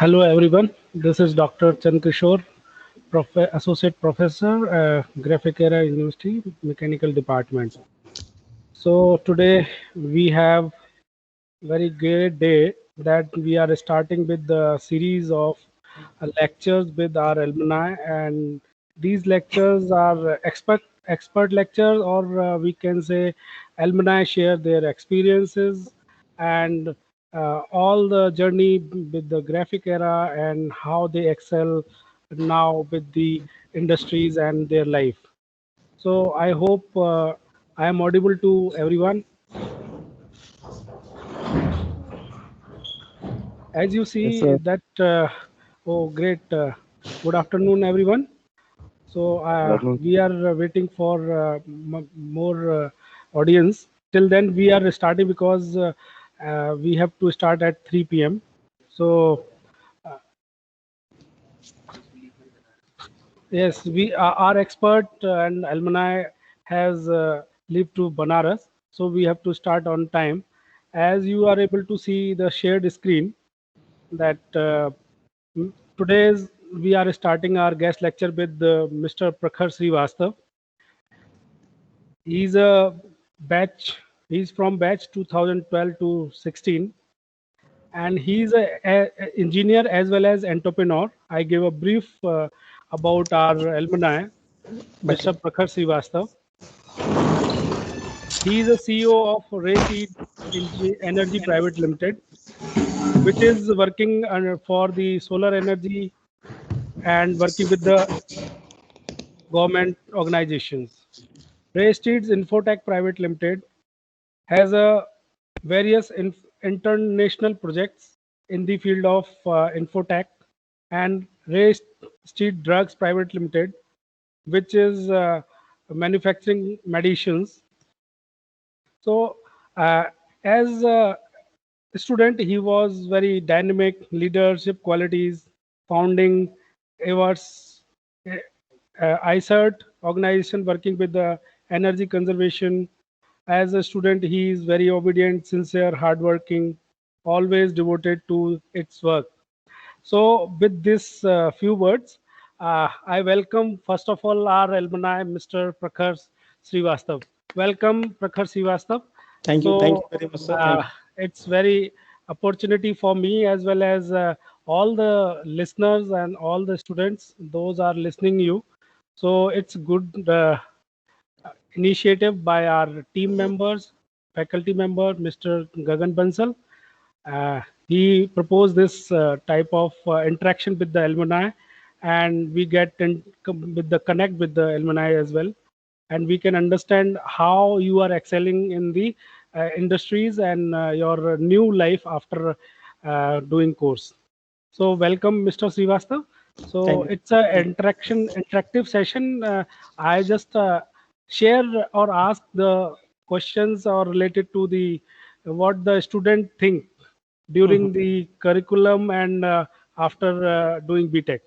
Hello everyone, this is Dr. Chandkishore, Associate Professor, Graphic Era University, Mechanical Department. So today we have very great day that we are starting with the series of lectures with our alumni, and these lectures are expert lectures, or we can say alumni share their experiences and all the journey with the graphic era and how they excel now with the industries and their life. So I hope I am audible to everyone. As you Yes, see sir. that, oh great, good afternoon everyone. So Good afternoon. we are waiting for more audience. Till then we are starting because we have to start at 3 p.m. So yes, our expert and alumni has lived to Banaras, so we have to start on time. As you are able to see the shared screen, that today's we are starting our guest lecture with Mr. Prakhar Srivastav. He's a batch. He's from batch 2012 to 16, and he's a engineer as well as entrepreneur. I give a brief about our alumni, Mr. Prakhar Srivastav. He is a CEO of Rayseed Energy Private Limited, which is working for the solar energy and working with the government organizations. Rayseed Infotech Private Limited has a various international projects in the field of infotech, and Rayseed Drugs Private Limited, which is manufacturing medicines. So, as a student, he was very dynamic, leadership qualities, founding Awards, ICERT organization working with the energy conservation. As a student, he is very obedient, sincere, hardworking, always devoted to its work. So, with this few words, I welcome first of all our alumni, Mr. Prakhar Srivastav. Welcome, Prakhar Srivastav. Thank you So, very much, sir. uh, it's very opportunity for me as well as all the listeners and all the students. Those are listening you. So it's good initiative by our team members, faculty member, Mr. Gagan Bansal. He proposed this type of interaction with the alumni, and we get with the connect with the alumni as well, and we can understand how you are excelling in the industries and your new life after doing course. So welcome, Mr. Srivastav. So Thank it's a interactive session. I just share or ask the questions or related to the what the student think you. during the curriculum and after doing BTech.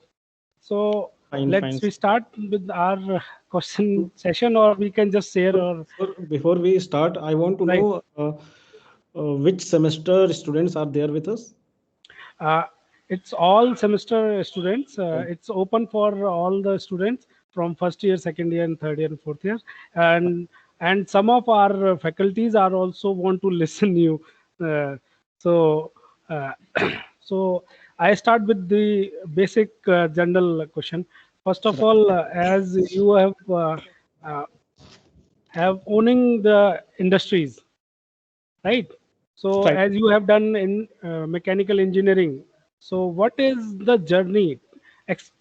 So Fine. let's we start with our question session, or we can just share So, or before we start, I want to right. know which semester students are there with us. Uh, it's all semester students. Okay. It's open for all the students from first year, second year, and third year and fourth year. And some of our faculties are also want to listen you. Uh, so uh, so I start with the basic general question. First of Right. all, as you uh, have owning the industries, right? So Right. as you have done in mechanical engineering, so what is the journey?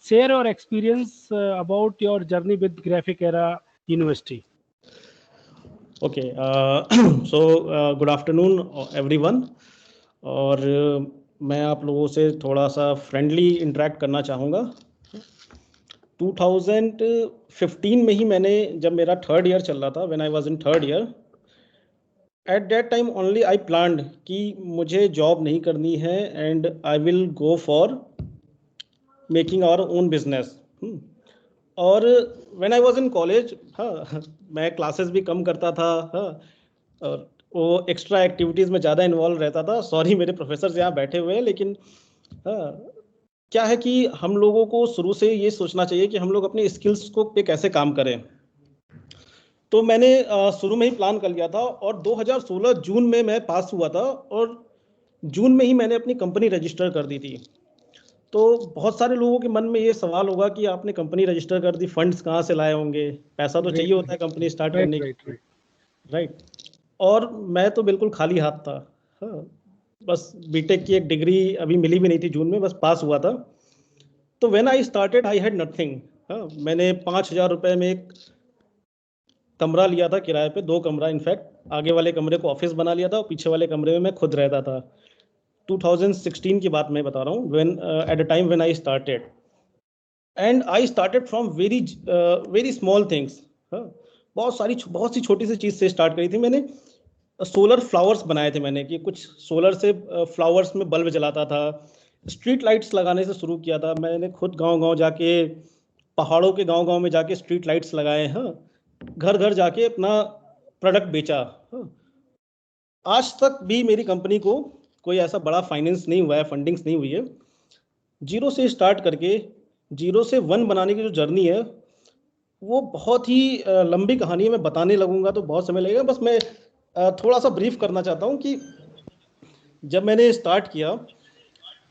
Share your experience about your journey with Graphic Era University. Okay. So good afternoon, everyone. और मैं आप लोगों से थोड़ा सा friendly interact करना चाहूँगा। 2015 में ही मैंने जब मेरा थर्ड ईयर चल रहा था, when I was in third year, at that time only I planned कि मुझे जॉब नहीं करनी है and I will go for making our own business. और when I was in college, हाँ, मैं क्लासेस भी कम करता था, हाँ, और वो एक्स्ट्रा एक्टिविटीज़ में ज़्यादा इन्वॉल्व रहता था। सॉरी मेरे प्रोफेसर यहाँ बैठे हुए हैं, लेकिन हाँ, क्या है कि हम लोगों को शुरू से ये सोचना चाहिए कि हम लोग अपने स्किल्स को पे कैसे काम करें। तो मैंने शुरू में ही प्लान कर लिया था, और 2016 जून में मैं पास हुआ था, और जून में ही मैंने अपनी कंपनी रजिस्टर कर दी थी। तो बहुत सारे लोगों के मन में ये सवाल होगा कि आपने कंपनी रजिस्टर कर दी, फंड्स कहाँ से लाए होंगे, पैसा तो चाहिए होता है कंपनी स्टार्ट राइट करने के, राइट राइट। राइट। और मैं तो बिल्कुल खाली हाथ था। हाँ, बस बीटेक की एक डिग्री अभी मिली भी नहीं थी, जून में बस पास हुआ था। तो when I started I had nothing. हाँ, मैंने 5,000 रुपए में एक कमरा लिया था किराए पे, 2 कमरा इनफैक्ट। आगे वाले कमरे को ऑफिस बना लिया था, और पीछे वाले कमरे में मैं खुद रहता था। 2016 की बात मैं बता रहा हूँ, when at a time when I started, and I started from very very small things. बहुत सी छोटी सी चीज़ से स्टार्ट करी थी मैंने। सोलर फ्लावर्स बनाए थे मैंने, कि कुछ सोलर से फ्लावर्स में बल्ब जलाता था। स्ट्रीट लाइट्स लगाने से शुरू किया था मैंने, खुद गांव गांव जाके, पहाड़ों के गांव गांव में जाके स्ट्रीट लाइट्स लगाए। हाँ, घर घर जाके अपना प्रोडक्ट बेचा। हाँ, आज तक भी मेरी कंपनी को कोई ऐसा बड़ा फाइनेंस नहीं हुआ है, फंडिंग्स नहीं हुई है। जीरो से स्टार्ट करके जीरो से वन बनाने की जो जर्नी है, वो बहुत ही लंबी कहानी है। मैं बताने लगूंगा तो बहुत समय लगेगा। बस मैं थोड़ा सा ब्रीफ करना चाहता हूँ कि जब मैंने स्टार्ट किया,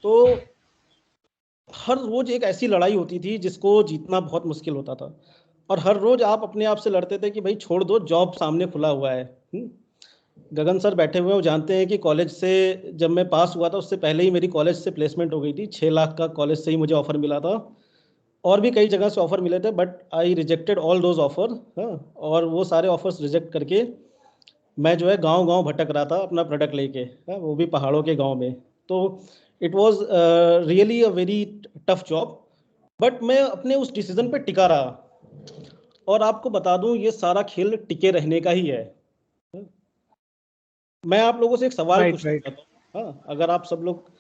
तो हर रोज एक ऐसी लड़ाई होती थी जिसको जीतना बहुत मुश्किल होता था। और हर रोज आप अपने आप से लड़ते थे कि भाई छोड़ दो, जॉब सामने खुला हुआ है। गगन सर बैठे हुए हैं, वो जानते हैं कि कॉलेज से जब मैं पास हुआ था, उससे पहले ही मेरी कॉलेज से प्लेसमेंट हो गई थी। 6 लाख का कॉलेज से ही मुझे ऑफर मिला था, और भी कई जगह से ऑफर मिले थे, but I rejected all those offer. हाँ, और वो सारे ऑफर्स रिजेक्ट करके मैं जो है गांव गांव भटक रहा था अपना प्रोडक्ट लेके। हाँ, वो भी पहाड़ों के गांव में। तो it was really a very tough job, but मैं अपने उस डिसीजन पे टिका रहा। और आपको बता दूं, ये सारा खेल टिके रहने का ही है। मैं आप लोगों से एक सवाल राइट पूछना राइट। चाहता हूँ। हाँ, अगर आप सब लोग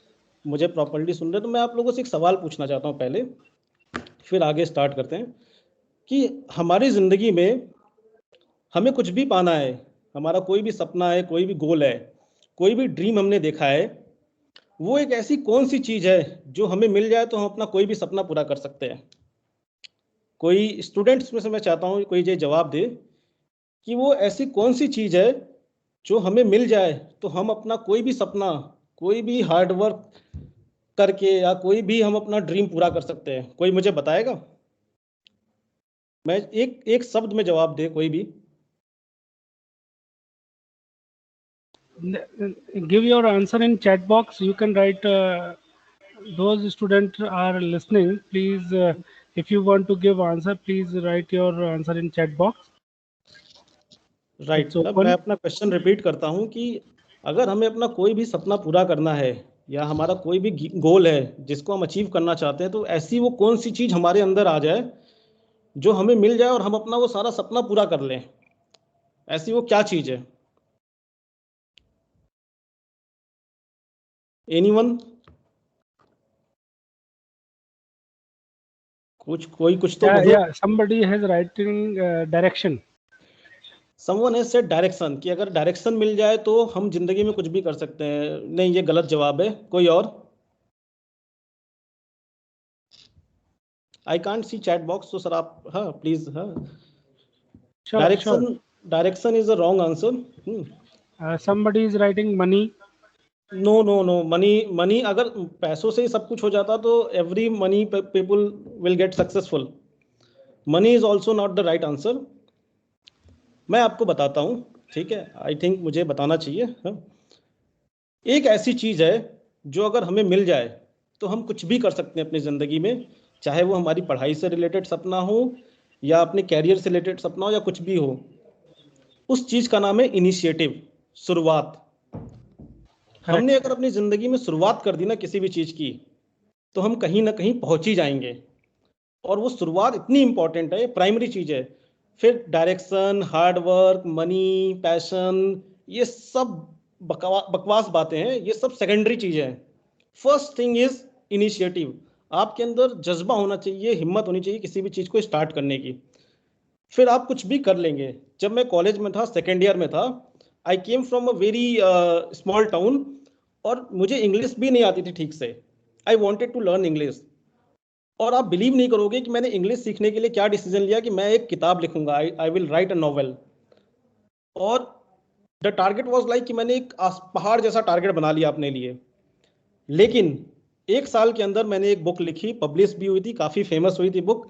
मुझे प्रॉपर्ली सुन रहे हैं, तो मैं आप लोगों से एक सवाल पूछना चाहता हूँ पहले, फिर आगे स्टार्ट करते हैं। कि हमारी ज़िंदगी में हमें कुछ भी पाना है, हमारा कोई भी सपना है, कोई भी गोल है, कोई भी ड्रीम हमने देखा है, वो एक ऐसी कौन सी चीज़ है जो हमें मिल जाए तो हम अपना कोई भी सपना पूरा कर सकते हैं। कोई स्टूडेंट्स में से मैं चाहता हूँ कोई ये जवाब दे कि वो ऐसी कौन सी चीज़ है जो हमें मिल जाए तो हम अपना कोई भी सपना, कोई भी हार्ड वर्क करके, या कोई भी हम अपना ड्रीम पूरा कर सकते हैं। कोई मुझे बताएगा? मैं एक एक शब्द में जवाब दे कोई भी। Give your answer in chat box. You can write. Those students are listening. Please, if you want to give answer, please write your answer in chat box. Right. It's अब मैं open. अपना क्वेश्चन रिपीट करता हूँ कि अगर हमें अपना कोई भी सपना पूरा करना है, या हमारा कोई भी गोल है जिसको हम अचीव करना चाहते हैं, तो ऐसी वो कौन सी चीज़ हमारे अंदर आ जाए जो हमें मिल जाए और हम अपना वो सारा सपना पूरा कर लें। ऐसी वो क्या चीज़ है? एनीवन? कुछ तो Yeah, बोलो। yeah. Somebody has writing direction. Someone has said direction, कि अगर डायरेक्शन मिल जाए तो हम जिंदगी में कुछ भी कर सकते हैं। नहीं, ये गलत जवाब है। कोई और? I can't see chat box, तो सर आप, हाँ प्लीज। हाँ, Sure, sure. Direction is a wrong answer. Somebody is writing money. No no no, money money अगर पैसों से ही सब कुछ हो जाता तो every money people will get successful. Money is also not the right answer. मैं आपको बताता हूँ, ठीक है? आई थिंक मुझे बताना चाहिए। हाँ, एक ऐसी चीज है जो अगर हमें मिल जाए तो हम कुछ भी कर सकते हैं अपनी जिंदगी में, चाहे वो हमारी पढ़ाई से रिलेटेड सपना हो, या अपने कैरियर से रिलेटेड सपना हो, या कुछ भी हो। उस चीज का नाम है इनिशिएटिव, शुरुआत। हमने Correct. अगर अपनी जिंदगी में शुरुआत कर दी ना किसी भी चीज की, तो हम कहीं ना कहीं पहुंच ही जाएंगे। और वो शुरुआत इतनी इंपॉर्टेंट है, प्राइमरी चीज है। फिर direction, hard work, money, passion, ये सब बकवास बातें हैं, ये सब सेकेंडरी चीजें हैं। First thing is initiative. आपके अंदर जज्बा होना चाहिए, हिम्मत होनी चाहिए किसी भी चीज को स्टार्ट करने की, फिर आप कुछ भी कर लेंगे। जब मैं कॉलेज में था, सेकेंड ईयर में था, I came from a very small town, और मुझे इंग्लिश भी नहीं आती थी ठीक से। I wanted to learn English, और आप बिलीव नहीं करोगे कि मैंने इंग्लिश सीखने के लिए क्या डिसीजन लिया कि मैं एक किताब लिखूंगा, I will write a novel. और द टारगेट वाज लाइक कि मैंने एक पहाड़ जैसा टारगेट बना लिया अपने लिए। लेकिन 1 साल के अंदर मैंने एक बुक लिखी, पब्लिश भी हुई थी, काफ़ी फेमस हुई थी बुक।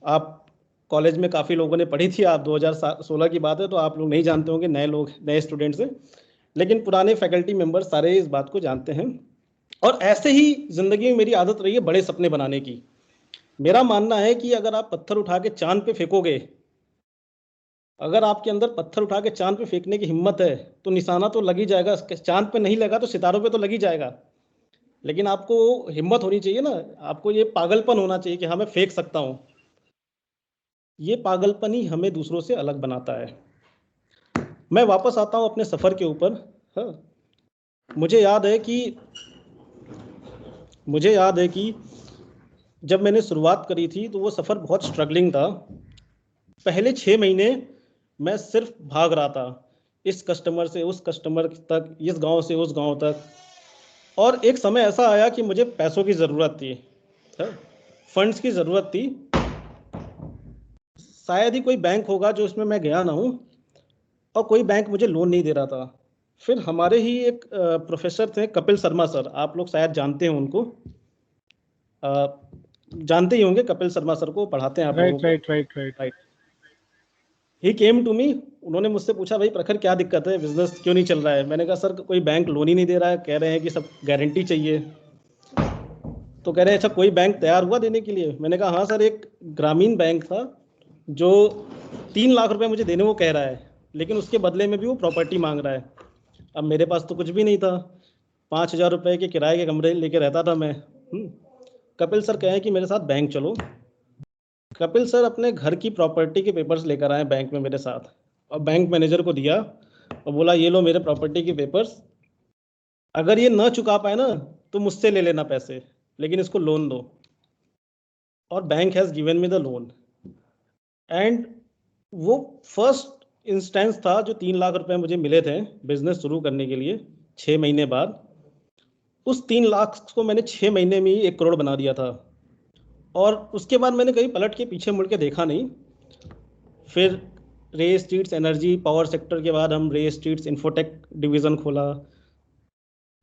आप कॉलेज में काफ़ी लोगों ने पढ़ी थी, आप 2016 की बात है तो आप लोग नहीं जानते होंगे, नए लोग, नए स्टूडेंट्स हैं, लेकिन पुराने फैकल्टी मेंबर सारे इस बात को जानते हैं। और ऐसे ही ज़िंदगी में मेरी आदत रही है बड़े सपने बनाने की। मेरा मानना है कि अगर आप पत्थर उठा के चांद पे फेंकोगे, अगर आपके अंदर पत्थर उठा के चांद पे फेंकने की हिम्मत है तो निशाना तो लग ही जाएगा। चांद पे नहीं लगा तो सितारों पे तो लग ही जाएगा। लेकिन आपको हिम्मत होनी चाहिए ना, आपको ये पागलपन होना चाहिए कि हाँ मैं फेंक सकता हूँ। ये पागलपन ही हमें दूसरों से अलग बनाता है। मैं वापस आता हूँ अपने सफ़र के ऊपर। हाँ, मुझे याद है कि जब मैंने शुरुआत करी थी तो वो सफ़र बहुत स्ट्रगलिंग था। पहले 6 महीने मैं सिर्फ भाग रहा था, इस कस्टमर से उस कस्टमर तक, इस गांव से उस गांव तक। और एक समय ऐसा आया कि मुझे पैसों की ज़रूरत थी, फंड्स की ज़रूरत थी। शायद ही कोई बैंक होगा जो इसमें मैं गया ना हूँ, और कोई बैंक मुझे लोन नहीं दे रहा था। फिर हमारे ही एक प्रोफेसर थे, कपिल शर्मा सर, आप लोग शायद जानते हैं उनको, जानते ही होंगे, कपिल शर्मा सर को पढ़ाते हैं आप लोगों को। Right. He came to me, उन्होंने मुझसे पूछा भाई प्रखर क्या दिक्कत है, बिजनेस क्यों नहीं चल रहा है। मैंने कहा सर कोई बैंक लोन ही नहीं दे रहा है, कह रहे हैं कि सब गारंटी चाहिए। तो कह रहे हैं अच्छा कोई बैंक तैयार हुआ देने के लिए। मैंने कहा हाँ सर, एक ग्रामीण बैंक था जो 3 लाख रुपए मुझे देने को कह रहा है, लेकिन उसके बदले में भी वो प्रॉपर्टी मांग रहा है। अब मेरे पास तो कुछ भी नहीं था, 5,000 रुपये के किराए के कमरे लेके रहता था मैं। कपिल सर कहे कि मेरे साथ बैंक चलो। कपिल सर अपने घर की प्रॉपर्टी के पेपर्स लेकर आए बैंक में मेरे साथ, और बैंक मैनेजर को दिया और बोला ये लो मेरे प्रॉपर्टी के पेपर्स, अगर ये ना चुका पाए ना तो मुझसे ले लेना पैसे, लेकिन इसको लोन दो। और bank has given me the loan. And वो फर्स्ट इंस्टेंस था जो 3 लाख रुपए मुझे मिले थे बिजनेस शुरू करने के लिए 6 महीने बाद। उस 3 लाख को मैंने 6 महीने में ही 1 करोड़ बना दिया था। और उसके बाद मैंने कहीं पलट के पीछे मुड़ के देखा नहीं। फिर रे स्ट्रीट्स एनर्जी पावर सेक्टर के बाद हम रे स्ट्रीट्स इंफोटेक डिवीज़न खोला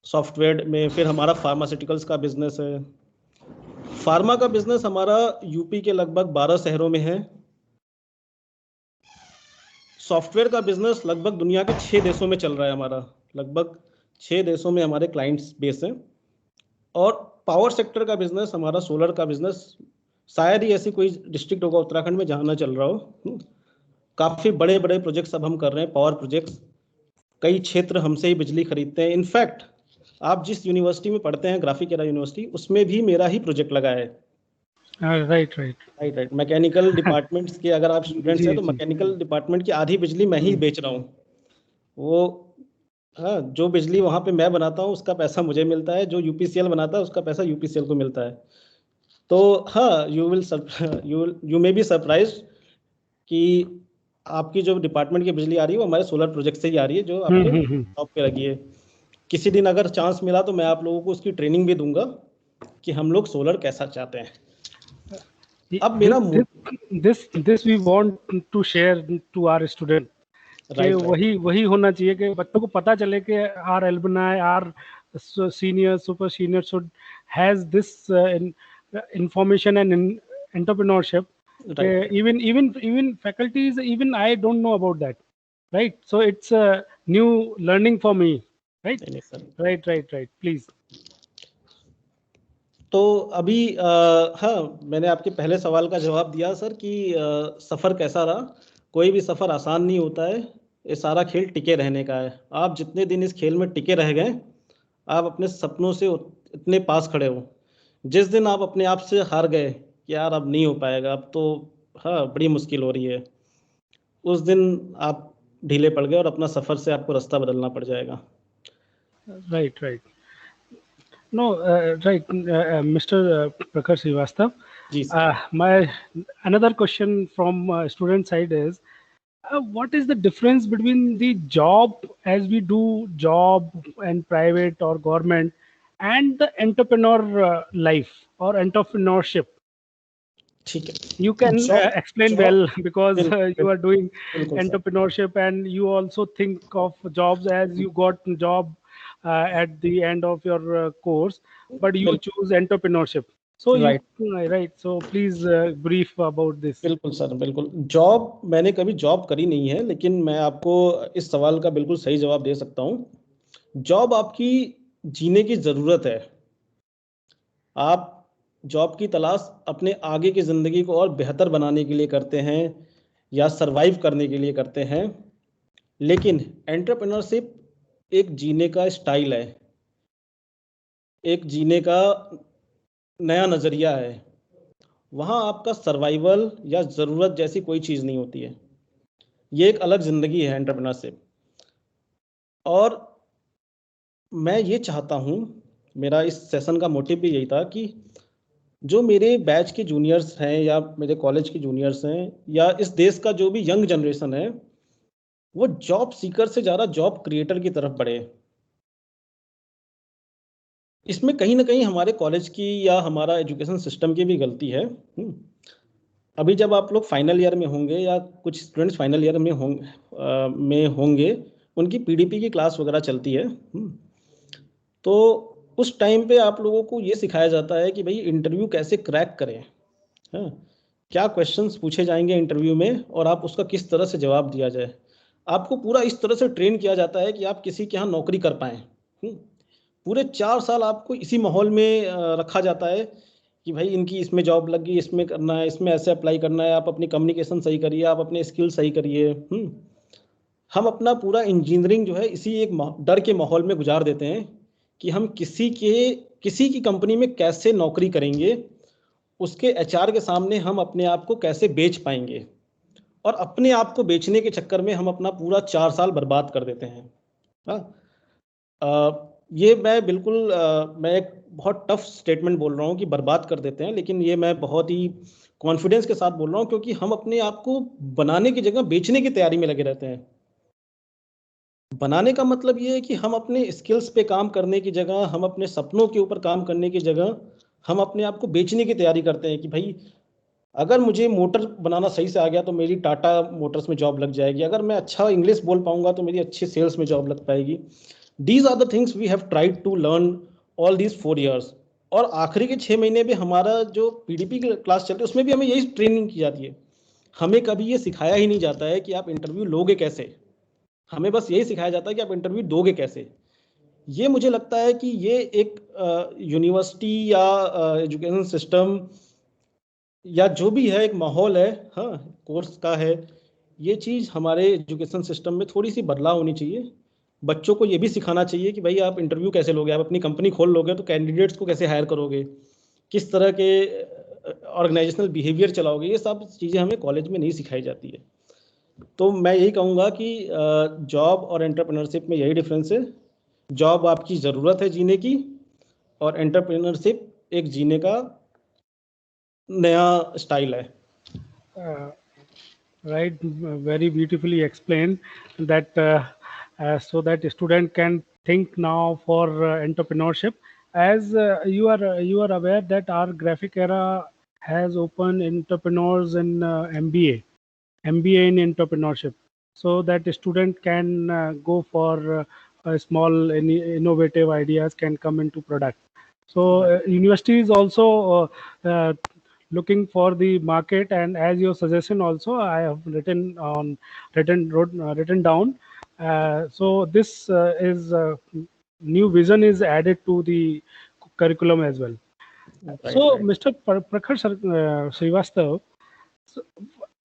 सॉफ्टवेयर में। फिर हमारा फार्मास्यूटिकल्स का बिजनेस है। फार्मा का बिजनेस हमारा यूपी के लगभग 12 शहरों में है। सॉफ्टवेयर का बिजनेस लगभग दुनिया के 6 देशों में चल रहा है हमारा, लगभग 6 देशों में हमारे क्लाइंट्स बेस हैं। और पावर सेक्टर का बिजनेस हमारा, सोलर का बिजनेस, शायद ही ऐसी कोई डिस्ट्रिक्ट होगा उत्तराखंड में जहाँ ना चल रहा हो। काफ़ी बड़े बड़े प्रोजेक्ट्स अब हम कर रहे हैं, पावर प्रोजेक्ट्स। कई क्षेत्र हमसे ही बिजली खरीदते हैं। इनफैक्ट आप जिस यूनिवर्सिटी में पढ़ते हैं, ग्राफिक एरा यूनिवर्सिटी, उसमें भी मेरा ही प्रोजेक्ट लगा है। राइट। मैकेनिकल डिपार्टमेंट्स के अगर आप स्टूडेंट्स हैं तो मैकेनिकल डिपार्टमेंट की आधी बिजली मैं ही बेच रहा हूँ। वो हाँ, जो बिजली वहाँ पे मैं बनाता हूँ उसका पैसा मुझे मिलता है, जो यूपीसीएल बनाता है उसका पैसा यूपीसीएल को मिलता है। तो हाँ, यू मे बी सरप्राइज कि आपकी जो डिपार्टमेंट की बिजली आ रही है वो हमारे सोलर प्रोजेक्ट से ही आ रही है, जो आपके टॉप पे लगी है। किसी दिन अगर चांस मिला तो मैं आप लोगों को उसकी ट्रेनिंग भी दूंगा कि हम लोग सोलर कैसा चाहते हैं। अब मेरा this we want to share to our student कि वही होना चाहिए कि बच्चों को पता चले कि our alumni, our senior, super senior should has this information and entrepreneurship. Even faculties, even I don't know about that, right? So it's a new learning for me, right? Right. Please. तो अभी हाँ, मैंने आपके पहले सवाल का जवाब दिया सर कि सफ़र कैसा रहा। कोई भी सफ़र आसान नहीं होता है, ये सारा खेल टिके रहने का है। आप जितने दिन इस खेल में टिके रह गए, आप अपने सपनों से इतने पास खड़े हो। जिस दिन आप अपने आप से हार गए कि यार अब नहीं हो पाएगा, अब तो हाँ बड़ी मुश्किल हो रही है, उस दिन आप ढीले पड़ गए और अपना सफ़र से आपको रास्ता बदलना पड़ जाएगा। Right. No, right, Mr. Prakhar Srivastav. My another question from student side is, what is the difference between the job as we do job and private or government and the entrepreneur life or entrepreneurship? ठीक है, You can job explain job well because you are doing बिल्कुल sir, entrepreneurship and you also think of jobs as you got job at the end of your course, but you बिल्कुल choose entrepreneurship. So you right, right. So please brief about this. बिल्कुल sir, बिल्कुल। Job मैंने कभी job करी नहीं है, लेकिन मैं आपको इस सवाल का बिल्कुल सही जवाब दे सकता हूँ। जॉब आपकी जीने की ज़रूरत है। आप जॉब की तलाश अपने आगे की ज़िंदगी को और बेहतर बनाने के लिए करते हैं या सरवाइव करने के लिए करते हैं, लेकिन एंटरप्रेन्योरशिप एक जीने का स्टाइल है, एक जीने का नया नज़रिया है। वहाँ आपका सर्वाइवल या ज़रूरत जैसी कोई चीज़ नहीं होती है। ये एक अलग ज़िंदगी है एंटरप्रेन्योरशिप। और मैं ये चाहता हूँ, मेरा इस सेशन का मोटिव भी यही था कि जो मेरे बैच के जूनियर्स हैं या मेरे कॉलेज के जूनियर्स हैं या इस देश का जो भी यंग जनरेशन है, वो जॉब सीकर से ज़्यादा जॉब क्रिएटर की तरफ बढ़े। इसमें कहीं न कहीं हमारे कॉलेज की या हमारा एजुकेशन सिस्टम की भी गलती है। अभी जब आप लोग फाइनल ईयर में होंगे या कुछ स्टूडेंट्स फाइनल ईयर में होंगे, उनकी पीडीपी की क्लास वगैरह चलती है। तो उस टाइम पे आप लोगों को ये सिखाया जाता है कि भाई इंटरव्यू कैसे क्रैक करें, हाँ, क्या क्वेश्चंस पूछे जाएंगे इंटरव्यू में और आप उसका किस तरह से जवाब दिया जाए। आपको पूरा इस तरह से ट्रेन किया जाता है कि आप किसी के यहाँ नौकरी कर पाएँ। पूरे 4 साल आपको इसी माहौल में रखा जाता है कि भाई इनकी इसमें जॉब लग गई, इसमें करना है, इसमें ऐसे अप्लाई करना है, आप अपनी कम्युनिकेशन सही करिए, आप अपने स्किल सही करिए। हम अपना पूरा इंजीनियरिंग जो है इसी एक डर के माहौल में गुजार देते हैं कि हम किसी की कंपनी में कैसे नौकरी करेंगे, उसके एचआर के सामने हम अपने आप को कैसे बेच पाएंगे, और अपने आप को बेचने के चक्कर में हम अपना पूरा 4 साल बर्बाद कर देते हैं। हाँ, ये मैं बिल्कुल मैं एक बहुत टफ स्टेटमेंट बोल रहा हूँ कि बर्बाद कर देते हैं, लेकिन ये मैं बहुत ही कॉन्फिडेंस के साथ बोल रहा हूँ क्योंकि हम अपने आप को बनाने की जगह बेचने की तैयारी में लगे रहते हैं। बनाने का मतलब ये है कि हम अपने स्किल्स पे काम करने की जगह, हम अपने सपनों के ऊपर काम करने की जगह, हम अपने आप को बेचने की तैयारी करते हैं कि भाई अगर मुझे मोटर बनाना सही से आ गया तो मेरी टाटा मोटर्स में जॉब लग जाएगी, अगर मैं अच्छा इंग्लिश बोल पाऊंगा तो मेरी अच्छी सेल्स में जॉब लग पाएगी। These are the things we have tried to learn all these 4 years। और आखिरी के 6 महीने में हमारा जो पीडीपी की क्लास चलती है उसमें भी हमें यही ट्रेनिंग की जाती है। हमें कभी ये सिखाया ही नहीं जाता है कि आप इंटरव्यू लोगे कैसे, हमें बस यही सिखाया जाता है कि आप इंटरव्यू दोगे कैसे। ये मुझे लगता है कि ये एक यूनिवर्सिटी या एजुकेशन सिस्टम या जो भी है एक माहौल है, हाँ, कोर्स का है, ये चीज़ हमारे एजुकेशन सिस्टम में थोड़ी सी बदलाव होनी चाहिए। बच्चों को ये भी सिखाना चाहिए कि भाई आप इंटरव्यू कैसे लोगे, आप अपनी कंपनी खोल लोगे तो कैंडिडेट्स को कैसे हायर करोगे, किस तरह के ऑर्गेनाइजेशनल बिहेवियर चलाओगे, ये सब चीज़ें हमें कॉलेज में नहीं सिखाई जाती है। तो मैं यही कहूँगा कि जॉब और एंटरप्रेन्योरशिप में यही डिफरेंस है। जॉब आपकी ज़रूरत है जीने की, और एंटरप्रेन्योरशिप एक जीने का नया स्टाइल है। Right, very beautifully explained that so that a student can think now for entrepreneurship. As you are aware that our graphic era has opened entrepreneurs in MBA in entrepreneurship, so that a student can go for small innovative ideas can come into product. So university is also looking for the market, and as your suggestion also I have written down. So this is new vision is added to the curriculum as well. So Right. Mr. Prakhar Srivastav, so,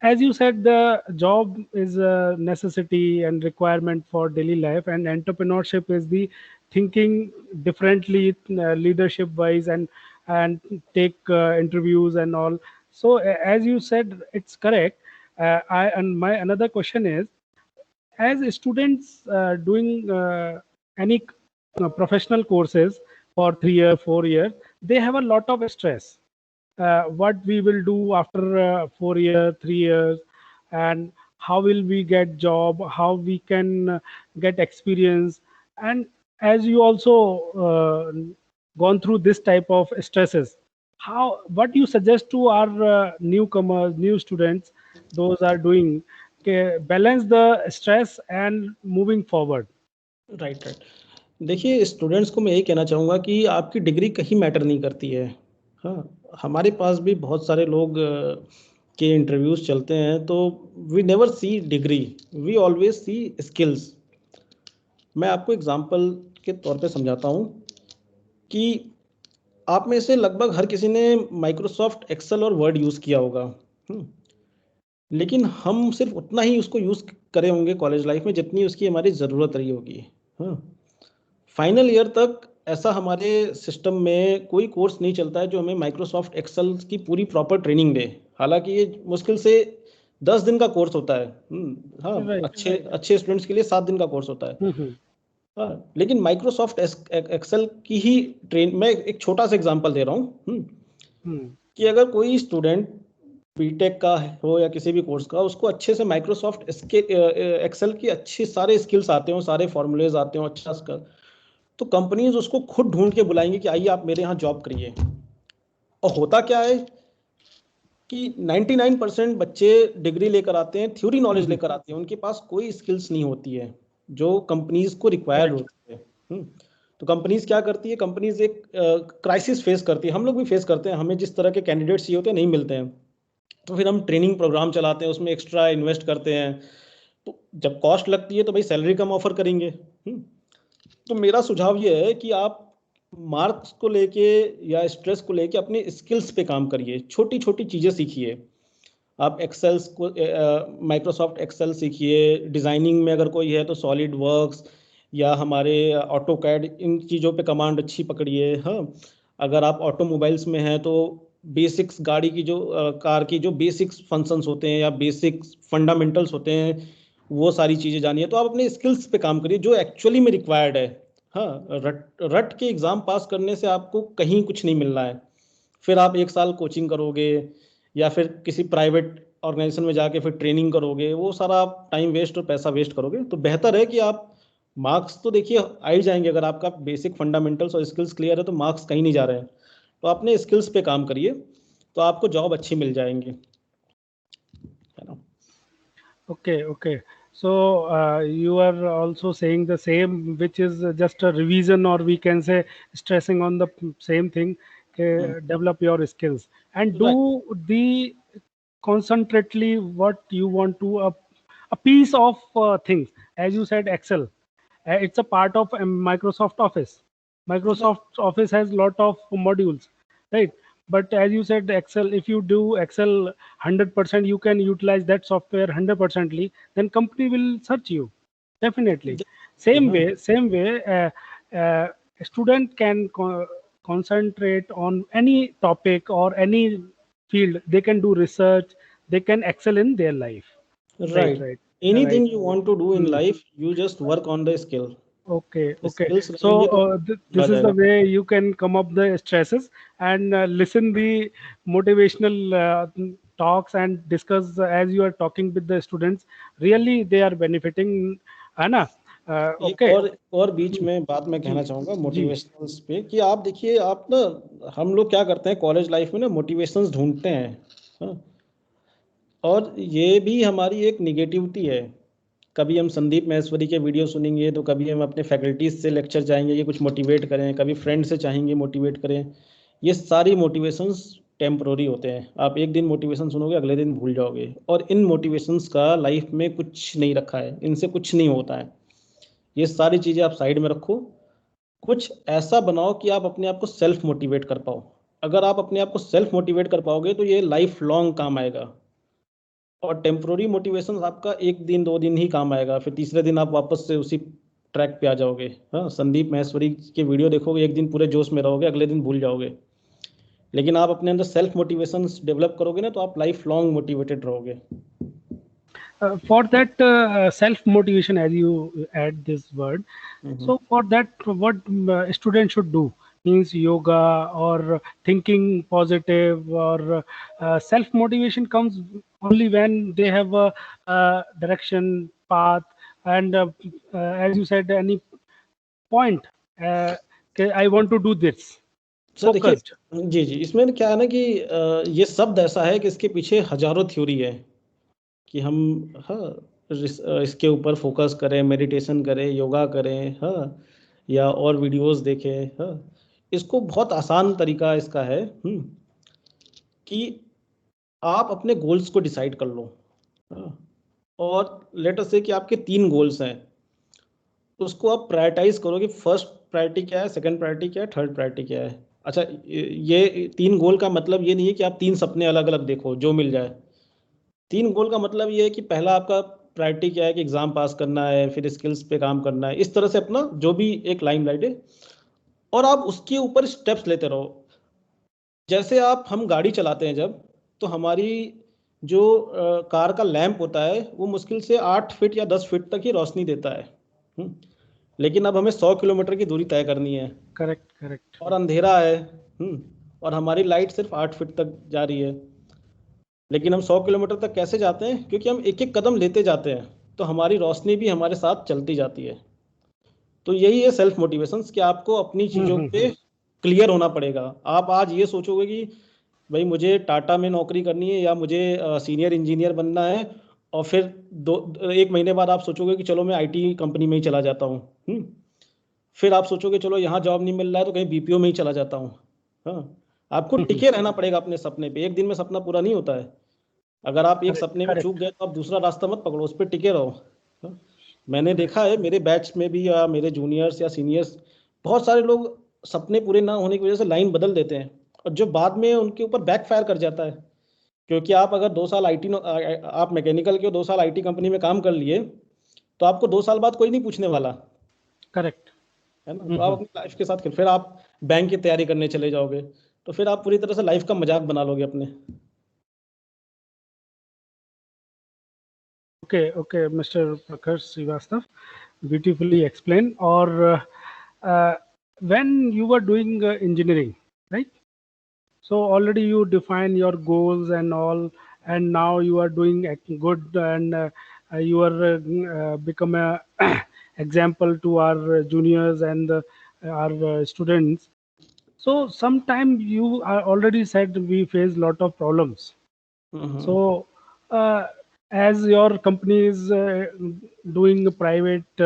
as you said, the job is a necessity and requirement for daily life, and entrepreneurship is the thinking differently, leadership wise, and take interviews and all. So, as you said, it's correct. I and my another question is, as students doing any professional courses for 3 years, 4 years, they have a lot of stress. What we will do after 4 years, 3 years, and how will we get job, how we can get experience, and as you also gone through this type of stresses, what you suggest to our newcomers, new students, those are doing, balance the stress and moving forward? Right, right. देखिए, students को मैं यही कहना चाहूँगा कि आपकी degree कहीं matter नहीं करती है। हाँ, हमारे पास भी बहुत सारे लोग के इंटरव्यूज़ चलते हैं, तो we never see degree, we always see skills. मैं आपको एग्जांपल के तौर पे समझाता हूँ कि आप में से लगभग हर किसी ने माइक्रोसॉफ्ट एक्सेल और वर्ड यूज़ किया होगा। लेकिन हम सिर्फ उतना ही उसको यूज़ करे होंगे कॉलेज लाइफ में जितनी उसकी हमारी ज़रूरत रही होगी। हाँ, फाइनल ईयर तक ऐसा हमारे सिस्टम में कोई कोर्स नहीं चलता है जो हमें माइक्रोसॉफ्ट एक्सेल की पूरी प्रॉपर ट्रेनिंग दे। हालांकि ये मुश्किल से 10 दिन का कोर्स होता है। हाँ, Right. अच्छे अच्छे स्टूडेंट्स के लिए 7 दिन का कोर्स होता है। Mm-hmm. हाँ, लेकिन माइक्रोसॉफ्ट एक्सेल की ही मैं एक छोटा सा एग्जांपल दे रहा हूँ कि अगर कोई स्टूडेंट बीटेक का हो या किसी भी कोर्स का, उसको अच्छे से माइक्रोसॉफ्ट एक्सेल की अच्छी सारे स्किल्स आते हो, सारे फॉर्मूलेज आते हो, अच्छा सा, तो कंपनीज उसको खुद ढूंढ के बुलाएंगे कि आइए आप मेरे यहाँ जॉब करिए। और होता क्या है कि 99% बच्चे डिग्री लेकर आते हैं, थ्योरी नॉलेज लेकर आते हैं, उनके पास कोई स्किल्स नहीं होती है जो कंपनीज को रिक्वायर्ड Correct. होती है। तो कंपनीज क्या करती है, कंपनीज एक क्राइसिस फेस करती है, हम लोग भी फेस करते हैं, हमें जिस तरह के कैंडिडेट्स चाहिए होते हैं नहीं मिलते हैं, तो फिर हम ट्रेनिंग प्रोग्राम चलाते हैं, उसमें एक्स्ट्रा इन्वेस्ट करते हैं। तो जब कॉस्ट लगती है तो भाई सैलरी कम ऑफर करेंगे। तो मेरा सुझाव ये है कि आप मार्क्स को लेके या स्ट्रेस को लेके अपने स्किल्स पे काम करिए, छोटी छोटी चीज़ें सीखिए। आप एक्सेल्स को माइक्रोसॉफ्ट एक्सेल सीखिए, डिज़ाइनिंग में अगर कोई है तो सॉलिड वर्क्स या हमारे ऑटो कैड, इन चीज़ों पे कमांड अच्छी पकड़िए। हाँ, अगर आप ऑटोमोबाइल्स में हैं तो बेसिक्स, गाड़ी की जो कार की जो बेसिक्स फंक्शंस होते हैं या बेसिक्स फंडामेंटल्स होते हैं, वो सारी चीज़ें जानिए। तो आप अपने स्किल्स पे काम करिए जो एक्चुअली में रिक्वायर्ड है। हाँ, रट रट के एग्ज़ाम पास करने से आपको कहीं कुछ नहीं मिल रहा है। फिर आप 1 साल कोचिंग करोगे या फिर किसी प्राइवेट ऑर्गेनाइजेशन में जाके फिर ट्रेनिंग करोगे, वो सारा आप टाइम वेस्ट और पैसा वेस्ट करोगे। तो बेहतर है कि आप मार्क्स तो देखिए आ ही जाएंगे, अगर आपका बेसिक फंडामेंटल्स और स्किल्स क्लियर है तो मार्क्स कहीं नहीं जा रहे हैं। तो अपने स्किल्स पे काम करिए तो आपको जॉब अच्छी मिल जाएंगी, है ना। Okay, okay. So you are also saying the same, which is just a revision, or we can say stressing on the same thing. Develop your skills and right, do the concentrately what you want to, a piece of things. As you said, Excel. It's a part of Microsoft Office. Microsoft Office has lot of modules, right? But as you said, Excel, if you do Excel 100%, you can utilize that software 100%ly, then company will search you definitely. हाँ, Same way, a student can concentrate on any topic or any field. They can do research. They can excel in their life. Right, right. right, right. Anything you want to do in Hmm. Life, you just work on the skill. Okay, okay. Skills So रहेंगे तो this uh is the जाएगा। way you can come up the stresses and listen the motivational talks and discuss as you are talking with the students. Really, they are benefiting, है ना? एक Okay. और बीच Hmm. में बात मैं कहना जी, चाहूँगा जी. मोटिवेशनल्स पे, कि आप देखिए, आप ना, हम लोग क्या करते हैं कॉलेज लाइफ में ना, मोटिवेशंस ढूंढते हैं। हाँ, और ये भी हमारी एक निगेटिविटी है। कभी हम संदीप महेश्वरी के वीडियो सुनेंगे, तो कभी हम अपने फैकल्टीज से लेक्चर चाहेंगे कि कुछ मोटिवेट करें, कभी फ्रेंड से चाहेंगे मोटिवेट करें। ये सारी मोटिवेशंस टेम्परोरी होते हैं। आप एक दिन मोटिवेशन सुनोगे, अगले दिन भूल जाओगे, और इन मोटिवेशंस का लाइफ में कुछ नहीं रखा है, इनसे कुछ नहीं होता है। ये सारी चीज़ें आप साइड में रखो, कुछ ऐसा बनाओ कि आप अपने आप को सेल्फ मोटिवेट कर पाओ। अगर आप अपने आप को सेल्फ मोटिवेट कर पाओगे तो ये लाइफ लॉन्ग काम आएगा। और टेम्पररी मोटिवेशन आपका 1 दिन 2 दिन ही काम आएगा, फिर तीसरे दिन आप वापस से उसी ट्रैक पे आ जाओगे। हाँ, संदीप महेश्वरी के वीडियो देखोगे, एक दिन पूरे जोश में रहोगे, अगले दिन भूल जाओगे। लेकिन आप अपने अंदर सेल्फ मोटिवेशन डेवलप करोगे ना, तो आप लाइफ लॉन्ग मोटिवेटेड रहोगे। For that self motivation, as you add this word, so for that, what student should do means yoga or thinking positive, or self motivation comes only when they have a direction path, and as you said, any point, uh, I want to do this. Sir देखिए, focused. जी जी, इसमें क्या है ना कि ये शब्द ऐसा है कि इसके पीछे हजारों थ्योरी है कि हम, हाँ, इसके ऊपर फोकस करें, मेडिटेशन करें, योगा करें, हाँ, या और वीडियोस देखें, हाँ। इसको बहुत आसान तरीका इसका है कि आप अपने गोल्स को डिसाइड कर लो, हाँ, और लेट अस से कि आपके 3 गोल्स हैं, तो उसको आप प्रायोरिटाइज करो कि फर्स्ट प्रायोरिटी क्या है, सेकंड प्रायोरिटी क्या है, थर्ड प्रायोरिटी क्या है। अच्छा, ये 3 गोल का मतलब ये नहीं है कि आप 3 सपने अलग अलग देखो जो मिल जाए। 3 गोल का मतलब ये है कि पहला आपका प्रायोरिटी क्या है कि एग्जाम पास करना है, फिर स्किल्स पे काम करना है, इस तरह से अपना जो भी एक लाइमलाइट है, और आप उसके ऊपर स्टेप्स लेते रहो। जैसे हम गाड़ी चलाते हैं जब, तो हमारी जो कार का लैंप होता है वो मुश्किल से 8 फीट या 10 फीट तक ही रोशनी देता है। हम्म, लेकिन अब हमें 100 किलोमीटर की दूरी तय करनी है करेक्ट करेक्ट। और अंधेरा है, और हमारी लाइट सिर्फ 8 फीट तक जा रही है। लेकिन हम 100 किलोमीटर तक कैसे जाते हैं? क्योंकि हम एक एक कदम लेते जाते हैं, तो हमारी रोशनी भी हमारे साथ चलती जाती है। तो यही है सेल्फ मोटिवेशन, कि आपको अपनी चीज़ों पे क्लियर होना पड़ेगा। आप आज ये सोचोगे कि भाई मुझे टाटा में नौकरी करनी है या मुझे सीनियर इंजीनियर बनना है, और फिर 1 महीने बाद आप सोचोगे कि चलो मैं आईटी कंपनी में ही चला जाता हूँ। फिर आप सोचोगे चलो यहाँ जॉब नहीं मिल रहा है तो कहीं बीपीओ में ही चला जाता हूँ। हाँ, आपको टिके रहना पड़ेगा अपने सपने पे। एक दिन में सपना पूरा नहीं होता है। अगर आप एक करेक्ट सपने में चूक करेक्ट। गए तो आप दूसरा रास्ता मत पकड़ो, उस पर टिके रहो। हाँ? मैंने देखा है मेरे बैच में भी, या मेरे जूनियर्स या सीनियर्स, बहुत सारे लोग सपने पूरे ना होने की वजह से लाइन बदल देते हैं, और जो बाद में उनके ऊपर बैकफायर कर जाता है। क्योंकि आप अगर 2 साल आईटी, आप मैकेनिकल के 2 साल आईटी कंपनी में काम कर लिए, तो आपको 2 साल बाद कोई नहीं पूछने वाला करेक्ट। है ना। तो आप अपनी लाइफ के साथ फिर आप बैंक की तैयारी करने चले जाओगे, तो फिर आप पूरी तरह से लाइफ का मजाक बना लोगे अपने। Okay, okay, Mr. Prakhar Srivastav, beautifully explained. Or when you were doing engineering, right? So already you define your goals and all, and now you are doing good, and you are become a example to our juniors and our students. So sometime you are already said we face lot of problems. Hmm, So, as your company is doing private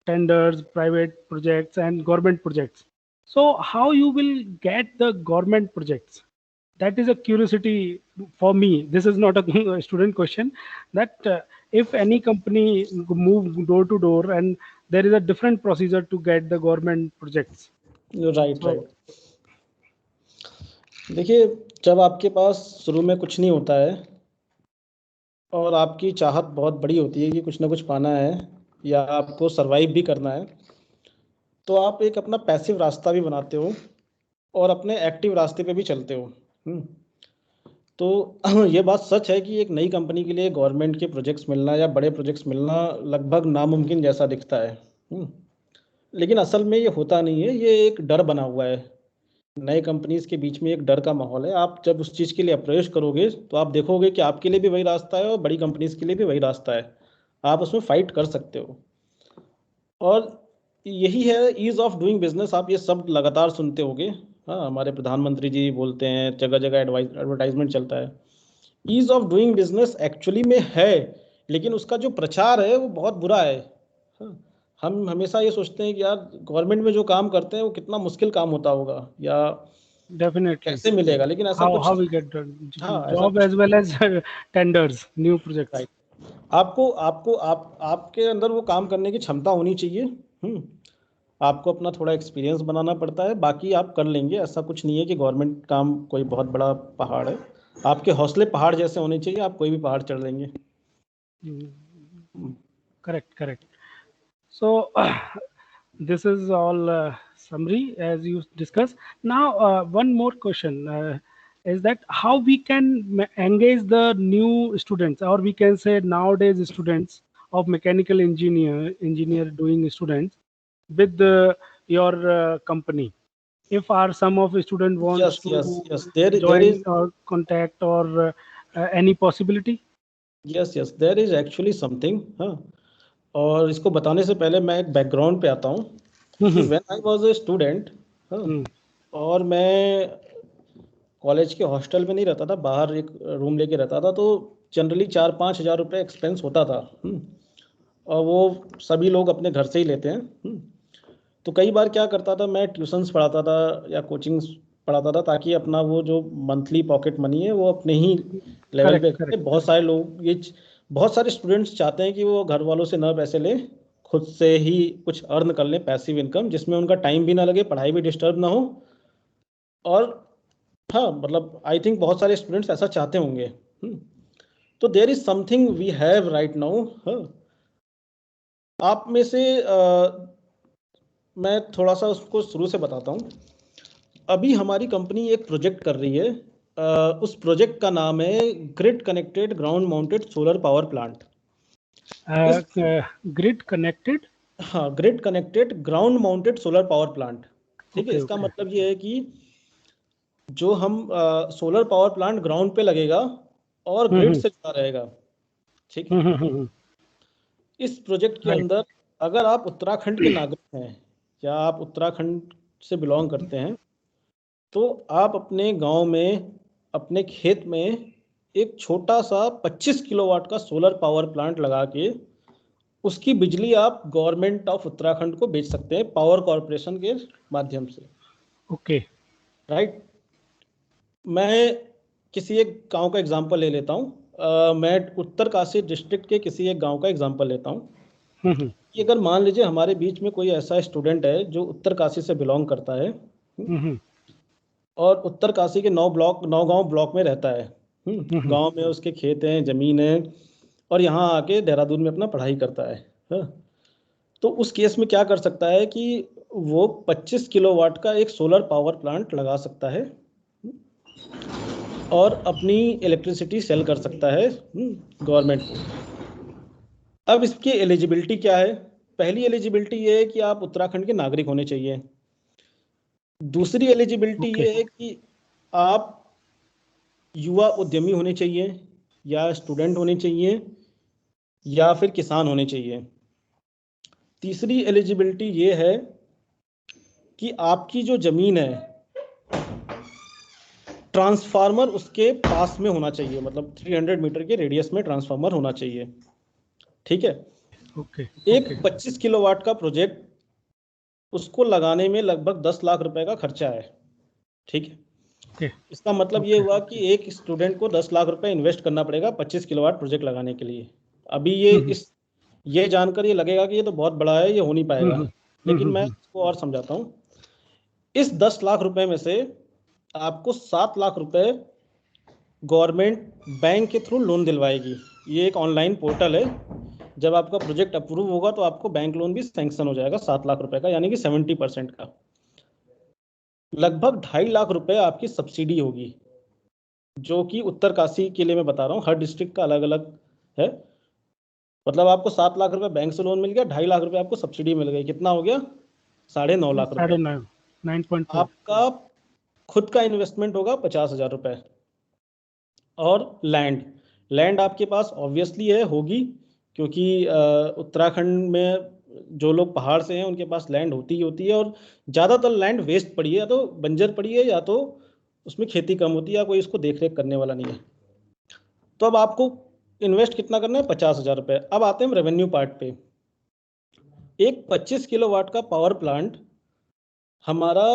tenders, private projects, and government projects, so how you will get the government projects? That is a curiosity for me. This is not a student question. That if any company move door to door, and there is a different procedure to get the government projects. Right So, right. देखिए, जब आपके पास शुरू में कुछ नहीं होता है और आपकी चाहत बहुत बड़ी होती है कि कुछ ना कुछ पाना है या आपको सरवाइव भी करना है, तो आप एक अपना पैसिव रास्ता भी बनाते हो और अपने एक्टिव रास्ते पे भी चलते हो। तो ये बात सच है कि एक नई कंपनी के लिए गवर्नमेंट के प्रोजेक्ट्स मिलना या बड़े प्रोजेक्ट्स मिलना लगभग नामुमकिन जैसा दिखता है। लेकिन असल में ये होता नहीं है, ये एक डर बना हुआ है। नए कंपनीज के बीच में एक डर का माहौल है। आप जब उस चीज़ के लिए अप्रोच करोगे तो आप देखोगे कि आपके लिए भी वही रास्ता है और बड़ी कंपनीज के लिए भी वही रास्ता है। आप उसमें फाइट कर सकते हो। और यही है ईज ऑफ डूइंग बिजनेस। आप ये सब लगातार सुनते होगे। हाँ, हमारे प्रधानमंत्री जी बोलते हैं, जगह जगह एडवर्टाइजमेंट चलता है। Ease of doing business actually में है, लेकिन उसका जो प्रचार है वो बहुत बुरा है। हाँ, हम हमेशा ये सोचते हैं कि यार गवर्नमेंट में जो काम करते हैं वो कितना मुश्किल काम होता होगा या definitely, कैसे मिलेगा, लेकिन ऐसा how कुछ, we get the हाँ, ऐसा job कुछ as well as tenders, new projects. Right. आपको आपको आपके अंदर वो काम करने की क्षमता होनी चाहिए। आपको अपना थोड़ा एक्सपीरियंस बनाना पड़ता है, बाकी आप कर लेंगे। ऐसा कुछ नहीं है कि गवर्नमेंट काम कोई बहुत बड़ा पहाड़ है। आपके हौसले पहाड़ जैसे होने चाहिए, आप कोई भी पहाड़ चढ़ लेंगे। Correct, correct. So this is all summary as you discuss. Now, one more question is that how we can engage the new students, or we can say nowadays students of mechanical engineer doing students with your company. If our some of student wants yes to yes yes, there join is, or contact or any possibility. Yes yes, there is actually something. हाँ, और इसको बताने से पहले मैं एक background पे आता हूँ कि Hmm. When I was a student, हाँ, Hmm. और मैं कॉलेज के हॉस्टल में नहीं रहता था, बाहर एक रूम लेके रहता था, तो जनरली 4-5 हज़ार रुपये एक्सपेंस होता था। और वो सभी लोग अपने घर से ही लेते हैं। तो कई बार क्या करता था, मैं ट्यूशन्स पढ़ाता था या कोचिंग्स पढ़ाता था, ताकि अपना वो जो मंथली पॉकेट मनी है वो अपने ही लेवल पे करेक्ट करके। करेक्ट। बहुत सारे स्टूडेंट्स चाहते हैं कि वो घर वालों से ना पैसे लें, खुद से ही कुछ अर्न कर लें, पैसिव इनकम, जिसमें उनका टाइम भी ना लगे, पढ़ाई भी डिस्टर्ब ना हो। और हाँ, मतलब आई थिंक बहुत सारे स्टूडेंट्स ऐसा चाहते होंगे। तो there is something we have right now. आप में से मैं थोड़ा सा उसको शुरू से बताता हूँ। अभी हमारी कंपनी एक प्रोजेक्ट कर रही है, उस प्रोजेक्ट का नाम है grid connected ground mounted solar power plant. इस ग्रिड कनेक्टेड। हाँ, grid connected ground mounted solar power plant. ठीक है, ओके इसका ओके। मतलब ये है कि जो हम सोलर पावर प्लांट ग्राउंड पे लगेगा और ग्रिड हम्म से जुड़ा रहेगा। ठीक है, हम्म। इस प्रोजेक्ट के राइट। अंदर अगर आप उत्तराखंड के नागरिक हैं या आप उत्तराखंड से बिलोंग करते हैं, तो आप अपने गांव में, अपने खेत में एक छोटा सा 25 किलोवाट का सोलर पावर प्लांट लगा के उसकी बिजली आप गवर्नमेंट ऑफ उत्तराखंड को बेच सकते हैं, पावर कॉरपोरेशन के माध्यम से। ओके। राइट। मैं किसी एक गांव का एग्जांपल ले लेता हूँ। मैं उत्तरकाशी डिस्ट्रिक्ट के किसी एक गांव का एग्जांपल लेता हूँ हम्म कि अगर मान लीजिए हमारे बीच में कोई ऐसा स्टूडेंट है जो उत्तरकाशी से बिलोंग करता है, हम्म और उत्तरकाशी के 9 गांव ब्लॉक में रहता है। गांव में उसके खेत हैं, जमीन है, और यहाँ आके देहरादून में अपना पढ़ाई करता है। हाँ? तो उस केस में क्या कर सकता है कि वो 25 किलोवाट का एक सोलर पावर प्लांट लगा सकता है और अपनी इलेक्ट्रिसिटी सेल कर सकता है गवर्नमेंट को। अब इसकी एलिजिबिलिटी क्या है? पहली एलिजिबिलिटी ये है कि आप उत्तराखंड के नागरिक होने चाहिए। दूसरी एलिजिबिलिटी ओके ये है कि आप युवा उद्यमी होने चाहिए, या स्टूडेंट होने चाहिए, या फिर किसान होने चाहिए। तीसरी एलिजिबिलिटी ये है कि आपकी जो ज़मीन है, ट्रांसफार्मर उसके पास में होना चाहिए, मतलब 300 मीटर के रेडियस में ट्रांसफार्मर होना चाहिए। ठीक है। ओके एक ओके 25 किलोवाट का प्रोजेक्ट, उसको लगाने में लगभग 10 लाख रुपए का खर्चा है। ठीक है। ओके इसका मतलब ये ओके। हुआ कि एक स्टूडेंट को 10 लाख रुपए इन्वेस्ट करना पड़ेगा 25 किलोवाट प्रोजेक्ट लगाने के लिए। अभी ये जानकर ये लगेगा कि ये तो बहुत बड़ा है, ये हो नहीं पाएगा। लेकिन मैं इसको और समझाता हूँ। इस 10 लाख रुपए में से आपको 7 लाख रुपए गवर्नमेंट बैंक के थ्रू लोन दिलवाएगी। ये एक ऑनलाइन पोर्टल है। जब आपका प्रोजेक्ट अप्रूव होगा तो आपको बैंक लोन भी सैंक्शन हो जाएगा 7 लाख रुपए का, यानी कि 70% का। लगभग 2.5 लाख रुपए आपकी सब्सिडी होगी, जो कि उत्तरकाशी के लिए मैं बता रहा हूँ, हर डिस्ट्रिक्ट का अलग अलग है। मतलब आपको 7 लाख रुपए बैंक से लोन मिल गया, 2.5 लाख रुपए आपको सब्सिडी मिल गई, कितना हो गया? 9.5 लाख रुपए। 9.5, 9.4। आपका खुद का इन्वेस्टमेंट होगा 50,000 रुपए। और लैंड आपके पास ऑब्वियसली होगी, क्योंकि उत्तराखंड में जो लोग पहाड़ से हैं उनके पास लैंड होती ही होती है, और ज़्यादातर लैंड वेस्ट पड़ी है, या तो बंजर पड़ी है, या तो उसमें खेती कम होती है, या कोई इसको देख रेख करने वाला नहीं है। तो अब आपको इन्वेस्ट कितना करना है? 50,000 रुपये। अब आते हैं हम रेवेन्यू पार्ट पे। एक 25 किलोवाट का पावर प्लांट हमारा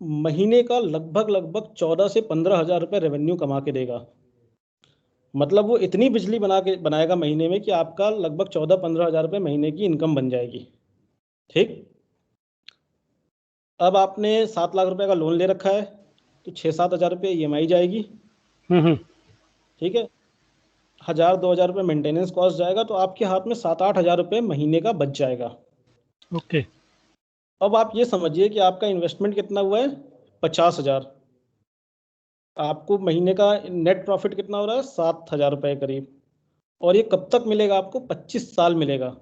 महीने का लगभग 14 से 15,000 रुपये रेवेन्यू कमा के देगा। मतलब वो इतनी बिजली बनाएगा महीने में कि आपका लगभग 14-15 हज़ार रुपये महीने की इनकम बन जाएगी। ठीक। अब आपने 7 लाख रुपए का लोन ले रखा है, तो 6-7 हज़ार रुपये EMI जाएगी। ठीक है। 1,000-2,000 रुपये मेंटेनेंस कॉस्ट जाएगा, तो आपके हाथ में 7-8 हज़ार रुपये महीने का बच जाएगा। ओके। अब आप ये समझिए कि आपका इन्वेस्टमेंट कितना हुआ है? 50,000। आपको महीने का नेट प्रॉफिट कितना हो रहा है? 7,000 रुपये करीब। और ये कब तक मिलेगा आपको? 25 साल मिलेगा।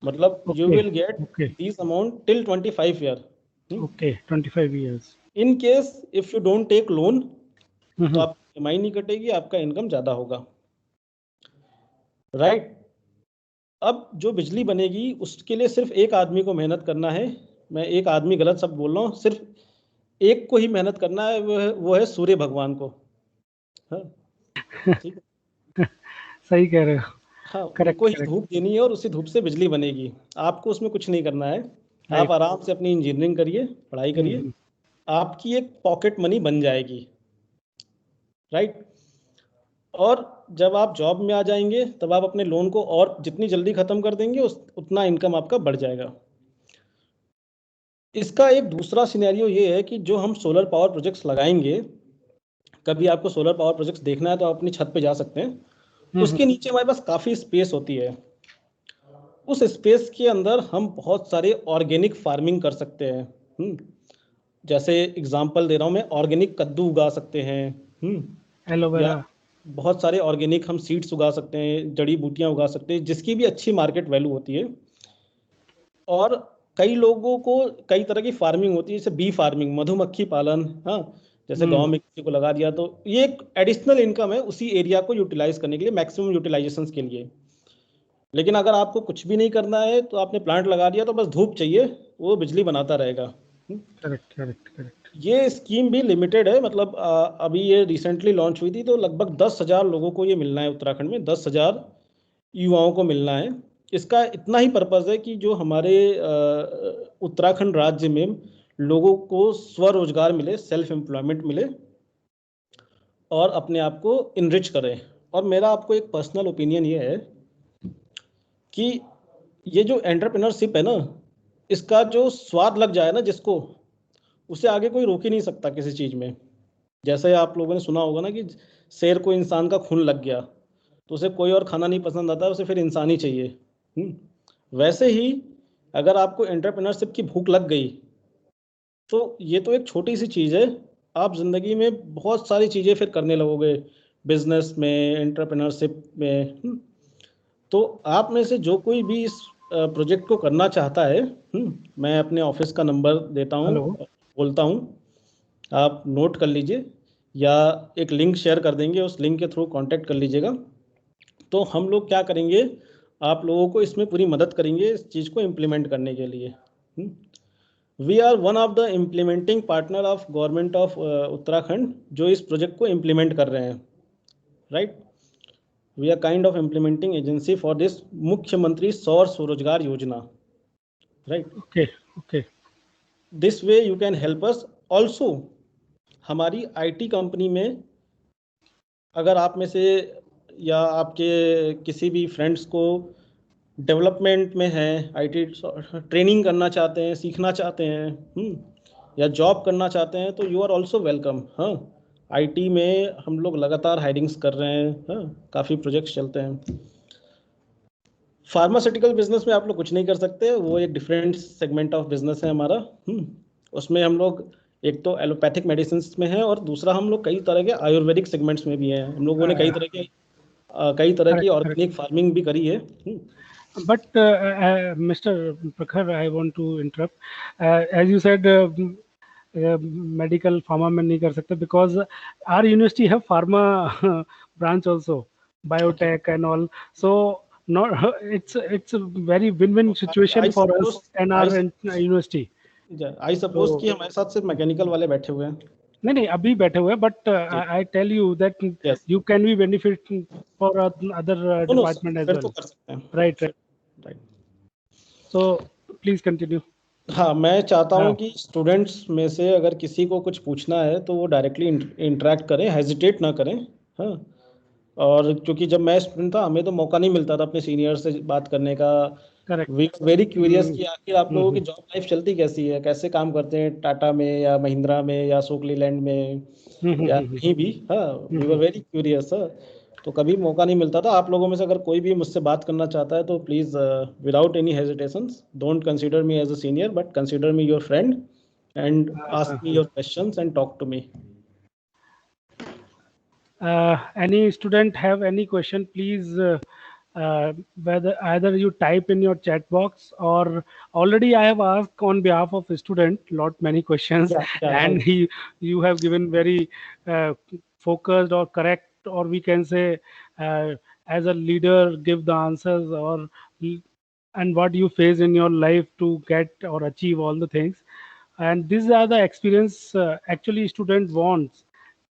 मतलब you okay will get okay this amount till 25 year. Okay. 25 years। In case if you don't take loan, तो आप EMI नहीं कटेगी, आपका इनकम ज़्यादा होगा। राइट। अब जो बिजली बनेगी उसके लिए सिर्फ एक आदमी को मेहनत करना है। मैं एक आदमी गलत शब्द बोल रहा हूँ, सिर्फ एक को ही मेहनत करना है, वो है सूर्य भगवान को। हाँ, ठीक है। सही कह रहे हो। हाँ, करेक्ट उनको ही करेक्ट। धूप देनी है और उसी धूप से बिजली बनेगी। आपको उसमें कुछ नहीं करना है। आप राइट। आराम से अपनी इंजीनियरिंग करिए, पढ़ाई करिए, आपकी एक पॉकेट मनी बन जाएगी, राइट। और जब आप जॉब में आ जाएंगे तब आप अपने लोन को और जितनी जल्दी खत्म कर देंगे उतना इनकम आपका बढ़ जाएगा। इसका एक दूसरा सिनेरियो ये है कि जो हम सोलर पावर प्रोजेक्ट्स लगाएंगे, कभी आपको सोलर पावर प्रोजेक्ट्स देखना है तो आप अपनी छत पे जा सकते हैं। उसके नीचे हमारे पास काफ़ी स्पेस होती है। उस स्पेस के अंदर हम बहुत सारे ऑर्गेनिक फार्मिंग कर सकते हैं। जैसे एग्जांपल दे रहा हूँ मैं, ऑर्गेनिक कद्दू उगा सकते हैं। या एलोवेरा। बहुत सारे ऑर्गेनिक हम सीड्स उगा सकते हैं, जड़ी बूटियां उगा सकते हैं, जिसकी भी अच्छी मार्केट वैल्यू होती है। और कई लोगों को कई तरह की फार्मिंग होती है, जैसे बी फार्मिंग, मधुमक्खी पालन। हाँ, जैसे गांव में किसी को लगा दिया तो ये एक एडिशनल इनकम है उसी एरिया को यूटिलाइज करने के लिए, मैक्सिमम यूटिलाइजेशन के लिए। लेकिन अगर आपको कुछ भी नहीं करना है तो आपने प्लांट लगा दिया तो बस धूप चाहिए, वो बिजली बनाता रहेगा। Correct correct correct. ये स्कीम भी लिमिटेड है, मतलब अभी ये रिसेंटली लॉन्च हुई थी, तो लगभग 10,000 लोगों को ये मिलना है उत्तराखंड में, 10,000 युवाओं को मिलना है। इसका इतना ही पर्पज़ है कि जो हमारे उत्तराखंड राज्य में लोगों को स्वरोजगार मिले, सेल्फ एम्प्लॉयमेंट मिले और अपने आप को इनरिच करें। और मेरा आपको एक पर्सनल ओपिनियन ये है कि ये जो एंटरप्रेन्योरशिप है ना, इसका जो स्वाद लग जाए ना जिसको, उसे आगे कोई रोक ही नहीं सकता किसी चीज़ में। जैसे आप लोगों ने सुना होगा ना कि शेर को इंसान का खून लग गया तो उसे कोई और खाना नहीं पसंद आता, उसे फिर इंसान ही चाहिए। वैसे ही अगर आपको एंटरप्रेन्योरशिप की भूख लग गई तो ये तो एक छोटी सी चीज़ है, आप ज़िंदगी में बहुत सारी चीज़ें फिर करने लगोगे, बिजनेस में, एंटरप्रेन्योरशिप में। तो आप में से जो कोई भी इस प्रोजेक्ट को करना चाहता है, मैं अपने ऑफिस का नंबर देता हूँ, हेलो। बोलता हूँ, आप नोट कर लीजिए या एक लिंक शेयर कर देंगे, उस लिंक के थ्रू कांटेक्ट कर लीजिएगा। तो हम लोग क्या करेंगे, आप लोगों को इसमें पूरी मदद करेंगे इस चीज़ को इम्प्लीमेंट करने के लिए। We are one of the implementing partner of government of Uttarakhand, जो इस प्रोजेक्ट को इम्प्लीमेंट कर रहे हैं, right. We are kind of implementing agency for this मुख्यमंत्री सौर स्वरोजगार योजना, right. Okay okay. This way you can help us also. हमारी आईटी कंपनी में अगर आप में से या आपके किसी भी फ्रेंड्स को डेवलपमेंट में है, आईटी ट्रेनिंग करना चाहते हैं, सीखना चाहते हैं, या जॉब करना चाहते हैं, तो यू आर ऑल्सो वेलकम। हाँ, आईटी में हम लोग लगातार हायरिंग्स कर रहे हैं। हाँ, काफ़ी प्रोजेक्ट्स चलते हैं। फार्मास्यूटिकल बिजनेस में आप लोग कुछ नहीं कर सकते, वो एक डिफरेंट सेगमेंट ऑफ बिजनेस है हमारा। उसमें हम लोग एक तो एलोपैथिक मेडिसिन में है और दूसरा हम लोग कई तरह के आयुर्वेदिक सेगमेंट्स में भी हैं। हम लोगों ने कई तरह की करेक्ट करेक्ट। ऑर्गेनिक फार्मिंग भी करी है। But Mr. Prakhar, I want to interrupt. As you said, medical pharma में नहीं कर सकते because our university have pharma branch also, Okay. biotech and all. So not it's a very win-win situation I for suppose us and I our university. I suppose So कि हमारे साथ सिर्फ mechanical वाले बैठे हुए हैं। नहीं नहीं अभी बैठे हुए हैं but जी, I tell you that yes. you can be benefit for other no, department as फिर तो well. कर सकते हैं। Right right. Right. So please continue. हाँ, मैं चाहता हूँ हाँ कि स्टूडेंट्स में से अगर किसी को कुछ पूछना है तो वो डायरेक्टली इंटरेक्ट करें, हेजिटेट ना करें। हाँ, और क्योंकि जब मैं स्टूडेंट था हमें तो मौका नहीं मिलता था अपने सीनियर से बात करने का। correct. वेरी क्यूरियस कि आखिर आप लोगों की हम्म जॉब लाइफ चलती कैसी है, कैसे काम करते हैं टाटा में या महिंद्रा में या अशोक लीलैंड में हम्म या हम्म कहीं भी। हाँ, we were hmm very curious. तो कभी मौका नहीं मिलता था। आप लोगों में से अगर कोई भी मुझसे बात करना चाहता है तो please without any hesitation, don't consider me as a senior but consider me your friend and ask me your questions and talk to me. any student have any question, please whether either you type in your chat box or already I have asked on behalf of a student lot many questions and you have given very focused or correct or we can say uh, as a leader give the answers or and what you face in your life to get or achieve all the things. and these are the experience actually student wants.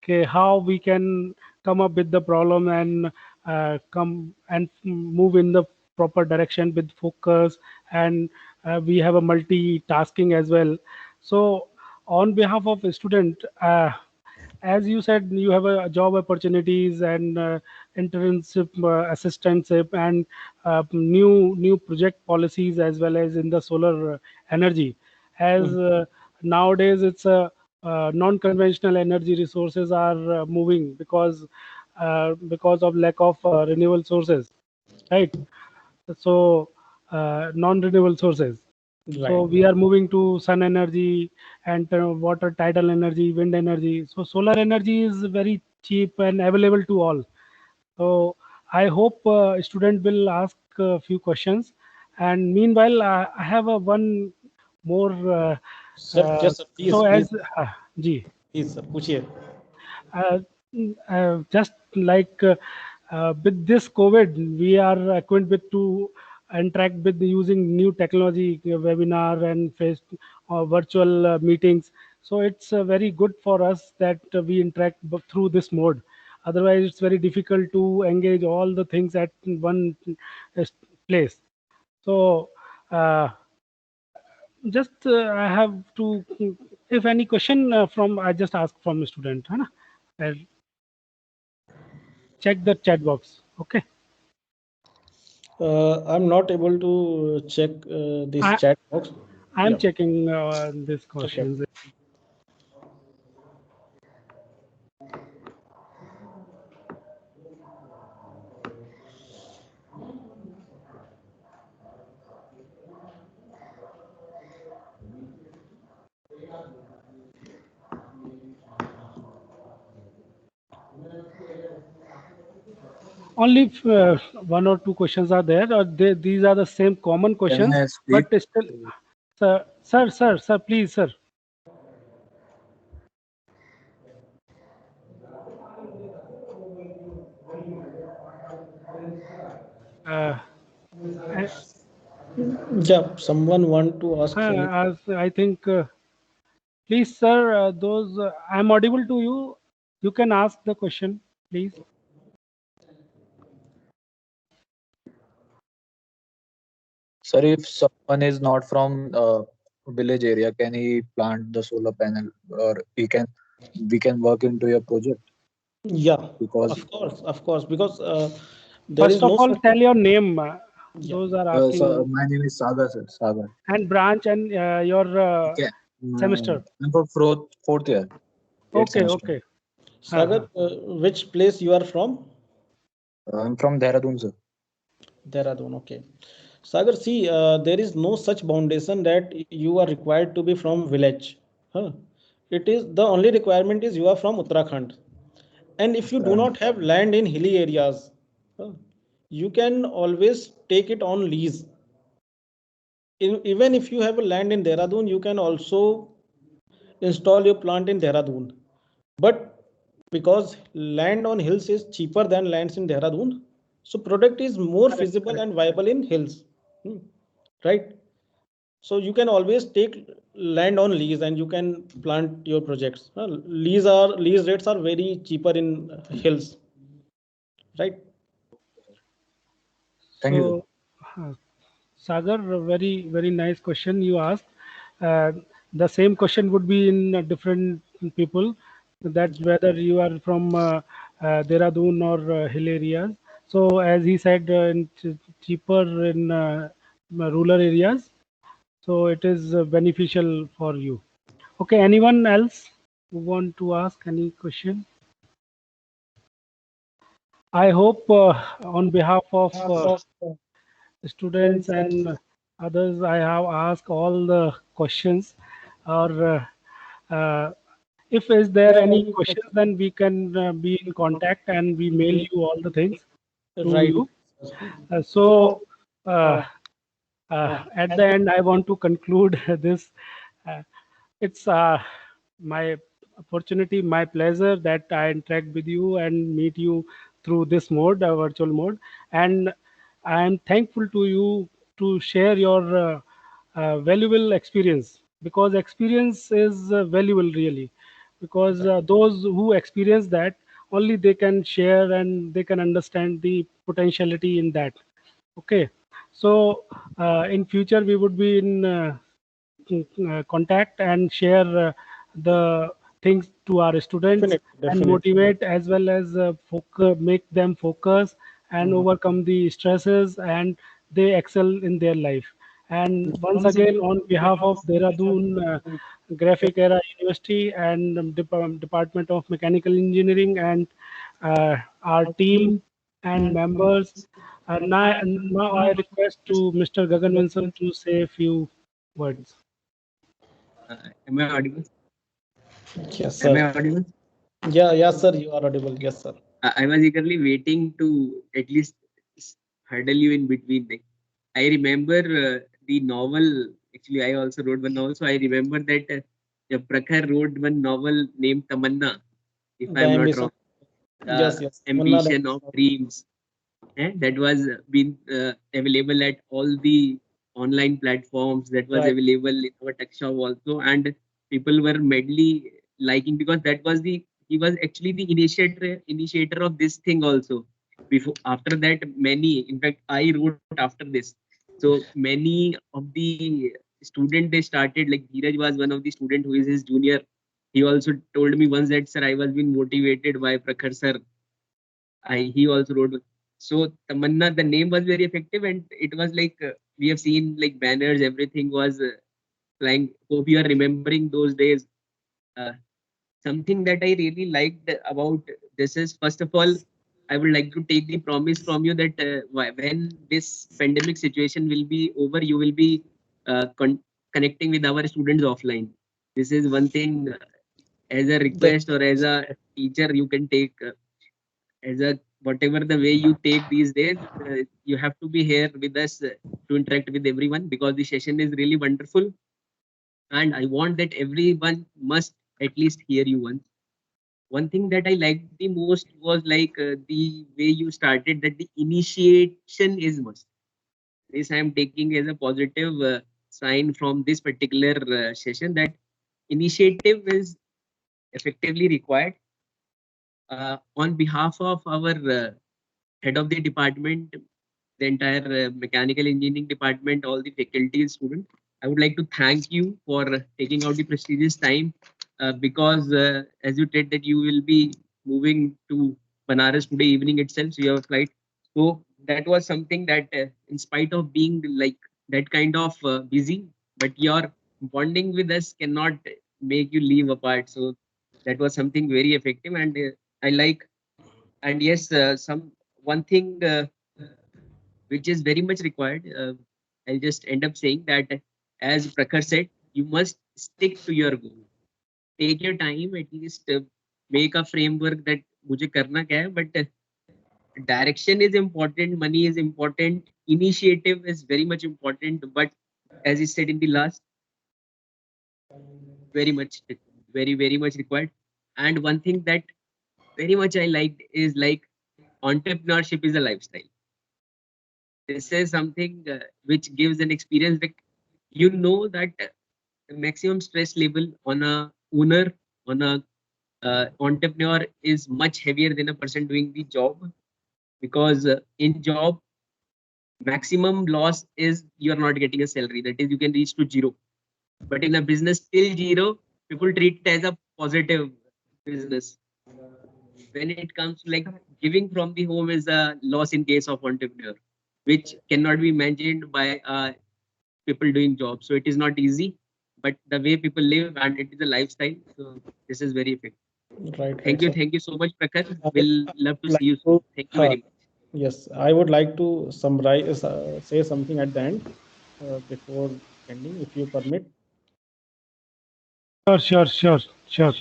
Okay, how we can come up with the problem and come and move in the proper direction with focus, and we have a multitasking as well. So on behalf of a student, as you said, you have a job opportunities and internship, assistantship, and new project policies as well as in the solar energy. As nowadays, it's a non-conventional energy resources are moving because of lack of renewable sources, right? So non-renewable sources. So Right. we are moving to sun energy and water, tidal energy, wind energy. So solar energy is very cheap and available to all. So I hope student will ask a few questions. And meanwhile, I have a one more. Sir, yes, sir, So please, please, as जी, please, sir, पूछिए. uh, just like with this COVID, we are acquainted with to interact with using new technology, webinar and face virtual meetings. So it's very good for us that we interact through this mode. Otherwise, it's very difficult to engage all the things at one uh, place. So just I have to, if any question from, I just ask from a student, है ना? I'll check the chat box. Okay. I'm not able to check this I chat box. I am Yeah. checking these Okay. questions. Only if, one or two questions are there, or these are the same common Can questions, I but speak? still, sir, please, sir. Uh, I, Yeah, someone want to ask any. I think, please, sir, those I'm audible to you. You can ask the question, please. Sir, if someone is not from village area, can he plant the solar panel, or we can work into your project? Yeah, Because of course, because there First is of no all, such. tell your name. Yeah. Those are so asking, my name is Sagar, sir. Sagar. and branch and your Okay. semester. I'm from fourth year, eighth Okay, semester. okay. Sagar, which place you are from? I'm from Dehradun, sir. Dehradun. Okay. Sagar, see, there is no such foundation that you are required to be from village. Huh? It is the only requirement is you are from Uttarakhand. And if you do Okay. not have land in hilly areas, huh, you can always take it on lease. Even if you have a land in Dehradun, you can also install your plant in Dehradun. But because land on hills is cheaper than lands in Dehradun, so product is more Correct, feasible correct. and viable in hills. Hmm. Right? So you can always take land on lease and you can plant your projects. Lease rates are very cheaper in hills, right? Thank you, sir. So, uh, Sagar, a very nice question you asked. Uh, the same question would be in different people. That whether you are from Dehradun or hill areas. So, as he said, cheaper in rural areas. So it is beneficial for you. Okay. Anyone else who want to ask any question? I hope on behalf of students and others, I have asked all the questions. Or uh, if is there any questions, then we can be in contact and we mail you all the things to Right. you. So uh, at the end, I want to conclude this. Uh, it's my opportunity, my pleasure that I interact with you and meet you through this mode, virtual mode. And I am thankful to you to share your valuable experience because experience is valuable really, because those who experience that only they can share and they can understand the potentiality in that. Okay, so in future we would be in contact and share the things to our students Definitely, and definitely. motivate as well as make them focus and Mhm. overcome the stresses and they excel in their life. And once again, on behalf of Dehradun Graphic Era University and Department of Mechanical Engineering and our team and members, now I request to Mr. Gagan Vincent to say a few words. Am I audible? Yes, Am I sir. audible? Yeah, yes, sir. You are audible. Yes, sir. I was eagerly waiting to at least hurdle you in between. Like, I remember the novel. Actually, I also wrote one novel, so I remember that Prakhar wrote one novel named Tamanna, if The I'm not ambition. wrong. The Yes. Manna the ambition of dreams. That was been available at all the online platforms, that was right. available in our tech shop also, and people were madly liking, because that was the he was actually the initiator of this thing also. Before, after that, many, in fact I wrote after this, so many of the student they started, like Dheeraj was one of the student who is his junior. He also told me once that, sir, I was being motivated by Prakhar sir. He also wrote. So Tamanna, the name was very effective, and it was like we have seen like banners, everything was flying. Hope you are remembering those days. Uh, Something that I really liked about this is, first of all, I would like to take the promise from you that when this pandemic situation will be over, you will be connecting with our students offline. This is one thing, as a request or as a teacher, you can take. As a whatever the way you take these days, you have to be here with us to interact with everyone, because the session is really wonderful, and I want that everyone must at least hear you once. One thing that I liked the most was like the way you started, that the initiation is must. This I am taking as a positive sign from this particular session, that initiative is effectively required. On behalf of our head of the department, the entire mechanical engineering department, all the faculty, students, I would like to thank you for taking out the prestigious time, because as you said that you will be moving to Banaras today evening itself, so you have a flight. So that was something that, in spite of being like that kind of busy, but your bonding with us cannot make you leave apart. So that was something very effective, and I like. And yes, some one thing which is very much required. I'll just end up saying that, as Prakhar said, you must stick to your goal. Take your time, at least make a framework that मुझे करना क्या है, but direction is important, money is important, initiative is very much important, but as you said in the last, very much, very much required. And one thing that very much I liked is like entrepreneurship is a lifestyle. This is something which gives an experience that you know that the maximum stress level on a owner, on a entrepreneur is much heavier than a person doing the job, because in job maximum loss is you are not getting a salary, that is you can reach to zero, but in a business till zero people treat it as a positive business. When it comes to like giving from the home is a loss in case of entrepreneur, which cannot be imagined by people doing jobs. So it is not easy, but the way people live, and it is a lifestyle. So this is very effective. Right, right, sir. Thank you so much, Prakhar. I would We'll love to like see you soon. to, Thank you very much. yes, I would like to summarize, say something at the end before ending, if you permit. Sure.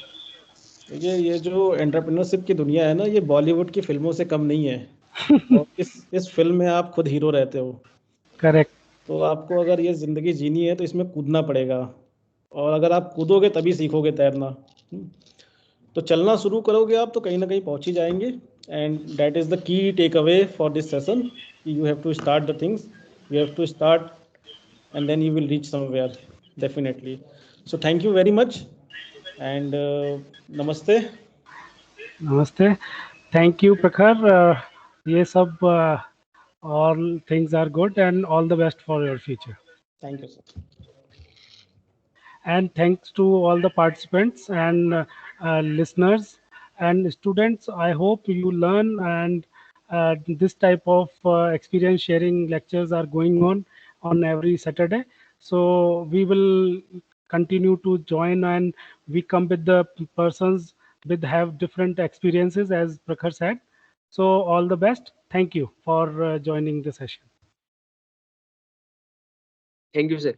तो ये जो entrepreneurship की दुनिया है ना, ये बॉलीवुड की फिल्मों से कम नहीं है। और इस फिल्म में आप खुद हीरो रहते हो। Correct. तो आपको अगर ये ज़िंदगी जीनी है तो इसमें कूदना पड़ेगा, और अगर आप कूदोगे तभी सीखोगे तैरना। तो चलना शुरू करोगे आप तो कहीं ना कहीं पहुंच ही जाएंगे। And that is the key takeaway for this session. You have to start the things, you have to start, and then you will reach somewhere. definitely. So thank you very much, and namaste. Namaste. Thank you, Prakhar. ये सब all things are good and all the best for your future. Thank you, sir. And thanks to all the participants and listeners and students. I hope you learn, and this type of experience sharing lectures are going on every Saturday. So we will continue to join, and we come with the persons with have different experiences, as Prakhar said. So all the best. Thank you for joining the session. Thank you, sir.